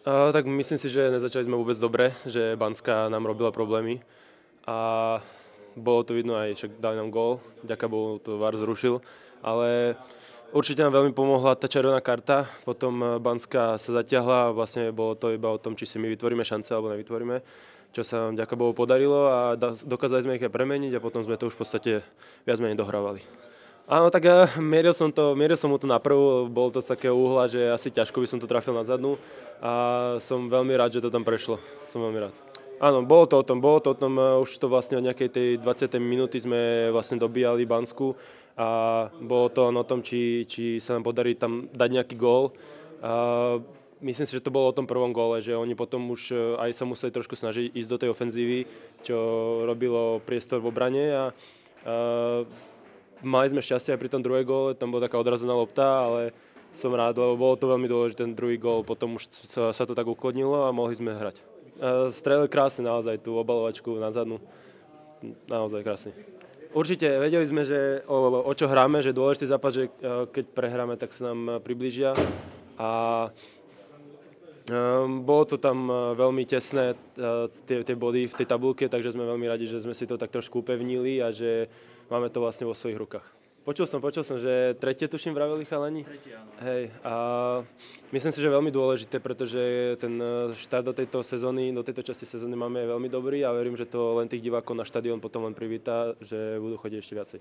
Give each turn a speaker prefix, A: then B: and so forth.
A: Tak myslím si, že nezačali sme vôbec dobre, že Banská nám robila problémy a bolo to vidno aj, však dali nám gól, vďaka Bohu to VAR zrušil, ale určite nám veľmi pomohla tá červená karta, potom Banská sa zatiahla a vlastne bolo to iba o tom, či si my vytvoríme šance alebo nevytvoríme, čo sa nám vďaka Bohu podarilo a dokázali sme ich aj premeniť a potom sme to už v podstate viac menej dohrávali. Áno, tak ja mieril som mu to na prvú, bolo to z takého uhla, že asi ťažko by som to trafil na zadnú a som veľmi rád, že to tam prešlo. Som veľmi rád. Áno, bolo to o tom, už to vlastne od nejakej tej 20. minúty sme vlastne dobíjali Bansku a bolo to o tom, či sa nám podarí tam dať nejaký gól. Myslím si, že to bolo o tom prvom góle, že oni potom už aj sa museli trošku snažiť ísť do tej ofenzívy, čo robilo priestor v obrane a mali sme šťastie aj pri tom druhej góle, tam bola taká odrazená lopta, ale som rád, lebo bolo to veľmi dôležité, ten druhý gól, potom už sa to tak uklodnilo a mohli sme hrať. Strelili krásne naozaj tú obalovačku na zadnú, naozaj krásne. Určite, vedeli sme, že o čo hráme, že je dôležitý zápas, že keď prehráme, tak sa nám priblížia a bolo to tam veľmi tesné, tie body v tej tabuľke, takže sme veľmi radi, že sme si to tak trošku upevnili a že máme to vlastne vo svojich rukách. Počul som, že tretie tuším vraveli chalani.
B: Tretie, áno.
A: Hej, a myslím si, že je veľmi dôležité, pretože ten štart do tejto sezóny, do tejto časti sezóny máme veľmi dobrý a verím, že to len tých divákov na štadión potom len privítá, že budú chodiť ešte viacej.